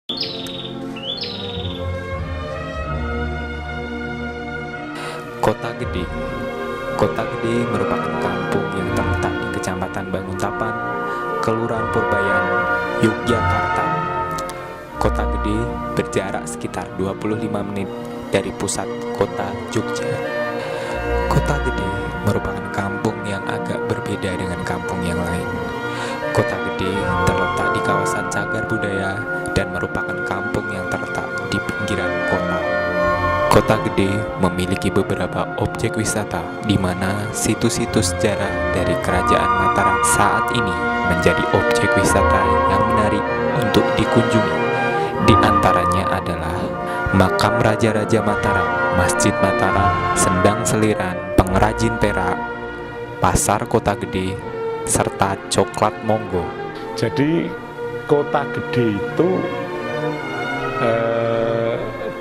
Kota Gede. Kota Gede merupakan kampung yang terletak di Kecamatan Banguntapan, Kelurahan Purbayan, Yogyakarta. Kota Gede berjarak sekitar 25 menit dari pusat kota Jogja. Kota Gede merupakan kampung yang agak berbeda dengan kampung yang lain. Kota Gede terletak di kawasan cagar budaya dan merupakan kampung yang terletak di pinggiran kota. Kota Gede memiliki beberapa objek wisata di mana situs-situs sejarah dari Kerajaan Mataram saat ini menjadi objek wisata yang menarik untuk dikunjungi. Di antaranya adalah Makam Raja-Raja Mataram, Masjid Mataram, Sendang Seliran, Pengrajin Perak, Pasar Kota Gede, serta Coklat Monggo. Jadi Kota Gede itu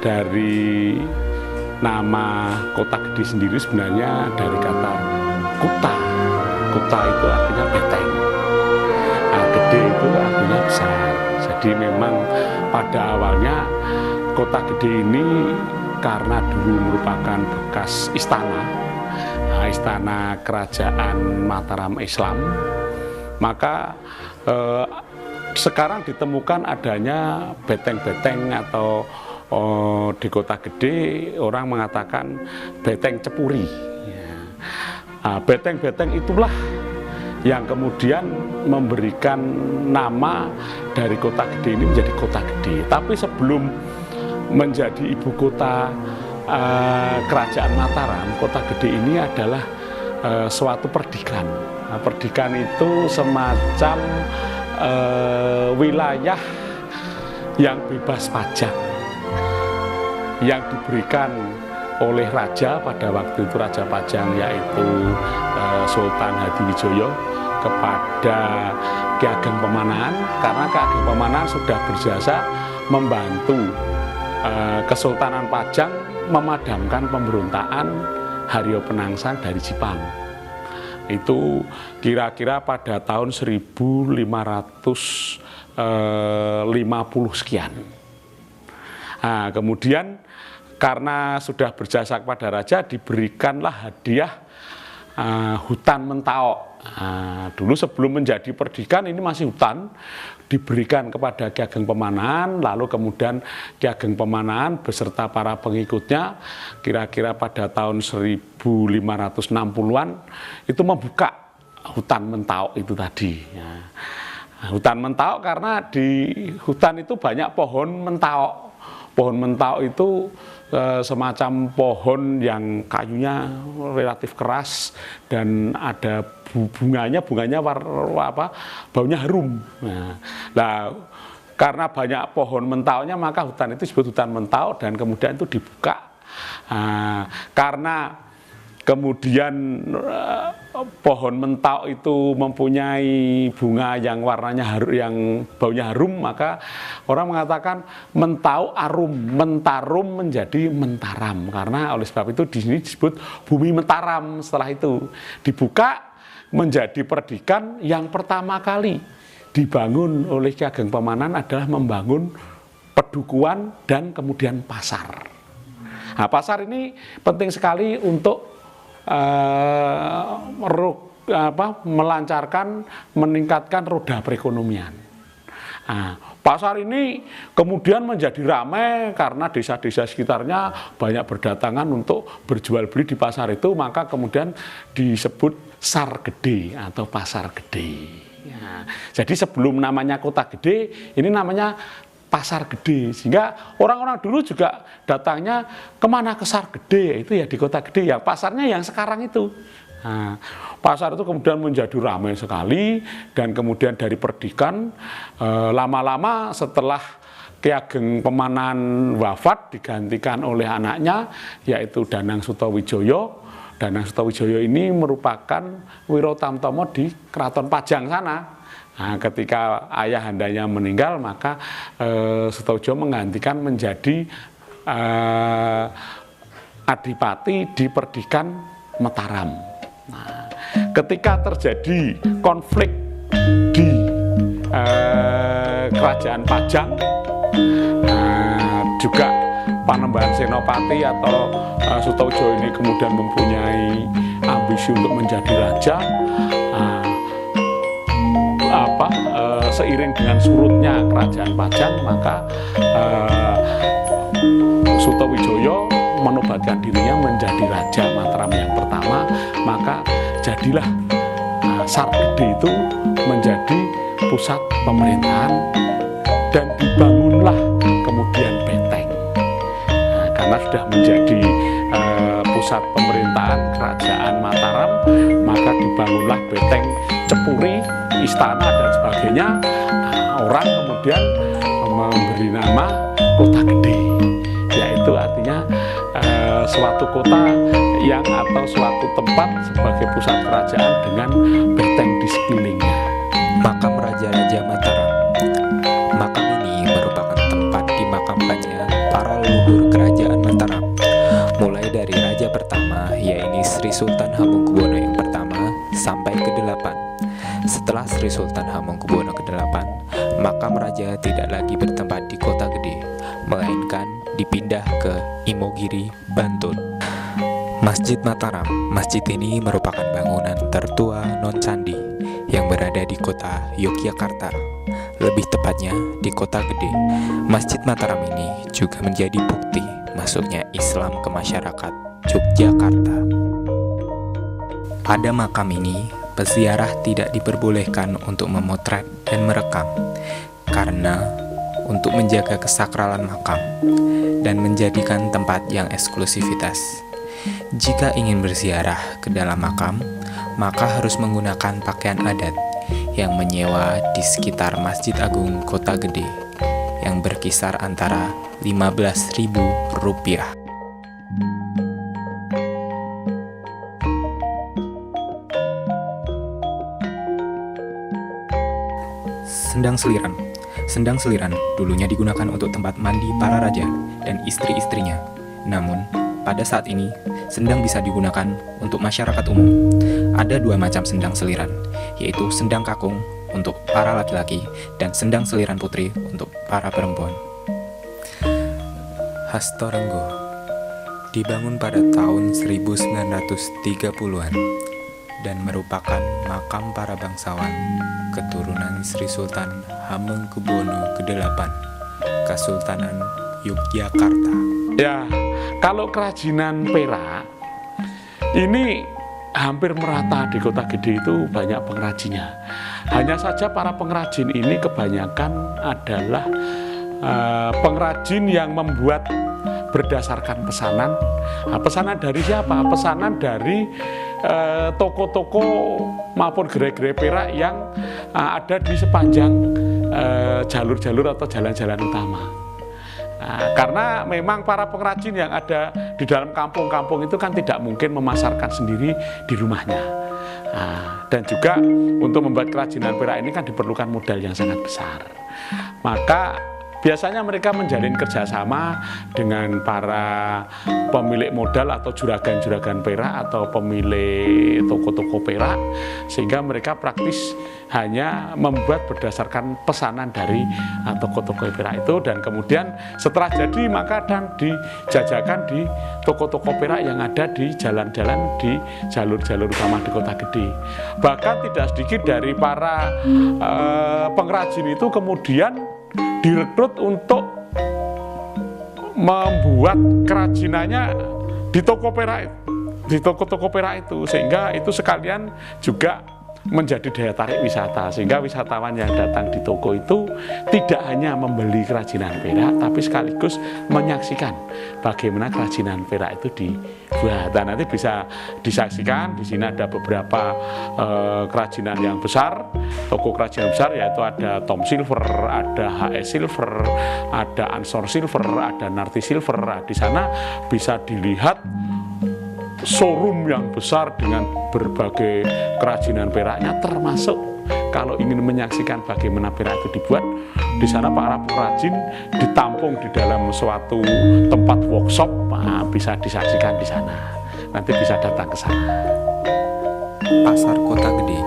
dari nama Kota Gede sendiri sebenarnya dari kata kuta. Kuta itu artinya beteng. Nah, gede itu artinya besar. Jadi memang pada awalnya Kota Gede ini karena dulu merupakan bekas istana, istana kerajaan Mataram Islam, maka sekarang ditemukan adanya beteng-beteng atau di Kota Gede orang mengatakan beteng Cepuri. Beteng-beteng itulah yang kemudian memberikan nama dari Kota Gede ini menjadi Kota Gede. Tapi sebelum menjadi ibu kota kerajaan Mataram, Kota Gede ini adalah suatu perdikan. Perdikan itu semacam wilayah yang bebas pajak yang diberikan oleh raja pada waktu itu, Raja Pajang, yaitu Sultan Hadiwijoyo, kepada Ki Ageng Pemanahan, karena Ki Ageng Pemanahan sudah berjasa membantu Kesultanan Pajang memadamkan pemberontakan Haryo Penangsang dari Jepang. Itu kira-kira pada tahun 1550 sekian. Nah, kemudian karena sudah berjasa kepada raja, diberikanlah hadiah hutan Mentawok. Dulu sebelum menjadi perdikan ini masih hutan, diberikan kepada Ki Ageng Pemanahan, lalu kemudian Ki Ageng Pemanahan beserta para pengikutnya kira-kira pada tahun 1560-an itu membuka hutan Mentawok itu tadi. Hutan Mentawok karena di hutan itu banyak pohon mentawok. Pohon mentawok itu semacam pohon yang kayunya relatif keras dan ada bunganya baunya harum. Nah, karena banyak pohon mentawoknya maka hutan itu disebut hutan mentawok dan kemudian itu dibuka. Karena kemudian pohon mentawok itu mempunyai bunga yang warnanya harum, yang baunya harum, maka orang mengatakan mentawok arum, mentarum menjadi Mentaram. Karena oleh sebab itu di sini disebut bumi Mataram. Setelah itu dibuka menjadi perdikan yang pertama kali dibangun oleh Ki Ageng Pemanahan adalah membangun pedukuhan dan kemudian pasar. Nah, pasar ini penting sekali untuk melancarkan, meningkatkan roda perekonomian. Nah, pasar ini kemudian menjadi ramai karena desa-desa sekitarnya banyak berdatangan untuk berjual beli di pasar itu, maka kemudian disebut Sar Gede atau Pasar Gede. Ya, jadi sebelum namanya Kota Gede, ini namanya Pasar Gede, sehingga orang-orang dulu juga datangnya kemana, ke Sar Gede, itu ya di Kota Gede, ya pasarnya yang sekarang itu. Nah, pasar itu kemudian menjadi ramai sekali dan kemudian dari perdikan lama-lama setelah Ki Ageng Pemanahan wafat digantikan oleh anaknya yaitu Danang Sutawijoyo. Danang Sutawijoyo ini merupakan Wiro Tamtomo di Keraton Pajang sana. Nah, ketika ayahandanya meninggal, maka Sutawijoyo menggantikan menjadi adipati di perdikan Mataram. Nah, ketika terjadi konflik di kerajaan Pajang Juga Panembahan Senopati atau Sutojo ini kemudian mempunyai ambisi untuk menjadi raja. Seiring dengan surutnya kerajaan Pajang, maka Sutowijoyo menobatkan dirinya menjadi Raja Mataram yang pertama. Maka jadilah Sargede itu menjadi pusat pemerintahan dan dibangunlah kemudian Beteng. Karena sudah menjadi pusat pemerintahan kerajaan Mataram, maka dibangunlah Beteng, Cepuri, istana dan sebagainya. Orang kemudian memberi nama Kota Gede, yaitu artinya suatu kota yang atau suatu tempat sebagai pusat kerajaan dengan beteng di sekelilingnya. Makam Raja-Raja Mataram. Makam ini merupakan tempat dimakamkannya para leluhur kerajaan Mataram, mulai dari raja pertama, yaitu Sri Sultan Hamengkubuwono yang pertama sampai ke-8. Setelah Sri Sultan Hamengkubuwono ke-8, makam raja tidak lagi bertempat di Kota Gede, melainkan dipindah ke Imogiri, Bantul. Masjid Mataram. Masjid ini merupakan bangunan tertua non-candi yang berada di kota Yogyakarta, lebih tepatnya di Kota Gede. Masjid Mataram ini juga menjadi bukti masuknya Islam ke masyarakat Yogyakarta. Pada makam ini, peziarah tidak diperbolehkan untuk memotret dan merekam, karena untuk menjaga kesakralan makam dan menjadikan tempat yang eksklusivitas. Jika ingin berziarah ke dalam makam, maka harus menggunakan pakaian adat yang menyewa di sekitar Masjid Agung Kota Gede, yang berkisar antara Rp15.000. Sendang Seliran. Sendang Seliran dulunya digunakan untuk tempat mandi para raja dan istri-istrinya. Namun, pada saat ini, sendang bisa digunakan untuk masyarakat umum. Ada 2 macam sendang seliran, yaitu sendang kakung untuk para laki-laki dan sendang seliran putri untuk para perempuan. Hastorenggo dibangun pada tahun 1930-an dan merupakan makam para bangsawan keturunan Sri Sultan Hamengkubuwono ke-8, Kesultanan Yogyakarta. Ya, kalau kerajinan perak ini hampir merata di Kota Gede, itu banyak pengrajinnya. Hanya saja para pengrajin ini kebanyakan adalah pengrajin yang membuat berdasarkan pesanan. Pesanan dari siapa? Pesanan dari toko-toko maupun gerai-gerai perak yang ada di sepanjang jalur-jalur atau jalan-jalan utama. Karena memang para pengrajin yang ada di dalam kampung-kampung itu kan tidak mungkin memasarkan sendiri di rumahnya. Dan juga untuk membuat kerajinan perak ini kan diperlukan modal yang sangat besar. Maka biasanya mereka menjalin kerjasama dengan para pemilik modal atau juragan-juragan perak atau pemilik toko-toko perak, sehingga mereka praktis hanya membuat berdasarkan pesanan dari toko-toko perak itu, dan kemudian setelah jadi maka dan dijajakan di toko-toko perak yang ada di jalan-jalan di jalur-jalur utama di Kota Gede. Bahkan tidak sedikit dari para pengrajin itu kemudian direkrut untuk membuat kerajinannya di toko perak, di toko-toko perak itu, sehingga itu sekalian juga menjadi daya tarik wisata, sehingga wisatawan yang datang di toko itu tidak hanya membeli kerajinan perak, tapi sekaligus menyaksikan bagaimana kerajinan perak itu dibuat. Dan nanti bisa disaksikan di sini ada beberapa kerajinan yang besar, toko kerajinan besar, yaitu ada Tom Silver, ada HS Silver, ada Ansor Silver, ada Narti Silver. Di sana bisa dilihat showroom yang besar dengan berbagai kerajinan peraknya, termasuk kalau ingin menyaksikan bagaimana perak itu dibuat, di sana para pengrajin ditampung di dalam suatu tempat workshop, bisa disaksikan di sana. Nanti bisa datang ke sana. Pasar Kota Gede.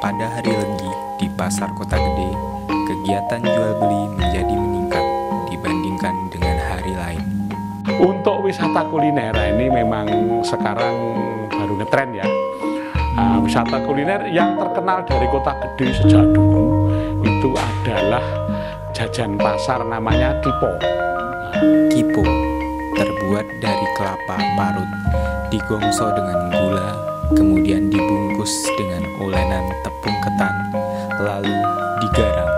Pada hari Legi di Pasar Kota Gede, kegiatan jual beli menjadi meningkat di Untuk wisata kuliner ini memang sekarang baru ngetren ya. Wisata kuliner yang terkenal dari Kota Gede sejak dulu itu adalah jajan pasar namanya kipo. Kipo terbuat dari kelapa parut, digongso dengan gula, kemudian dibungkus dengan olenan tepung ketan, lalu digarang.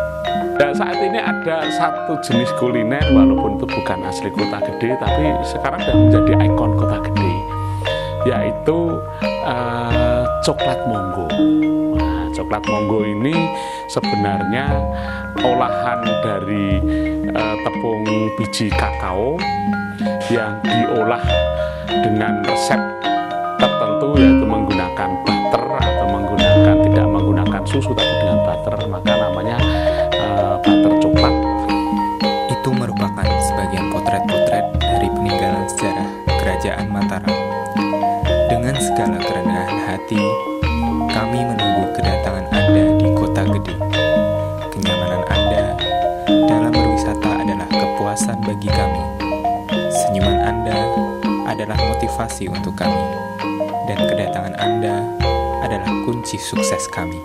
Dan saat ini ada satu jenis kuliner walaupun itu bukan asli Kota Gede, tapi sekarang sudah menjadi ikon Kota Gede, yaitu coklat monggo. Nah, coklat monggo ini sebenarnya olahan dari tepung biji kakao yang diolah dengan resep tertentu, yaitu menggunakan butter atau tidak menggunakan susu tapi dengan butter, maka namanya butter coklat. Itu merupakan sebagian potret-potret dari peninggalan sejarah Kerajaan Mataram. Dengan segala kerendahan hati, kami menunggu kedatangan Anda di Kota Gede. Kenyamanan Anda dalam berwisata adalah kepuasan bagi kami. Senyuman Anda adalah motivasi untuk kami. Dan kedatangan Anda adalah kunci sukses kami.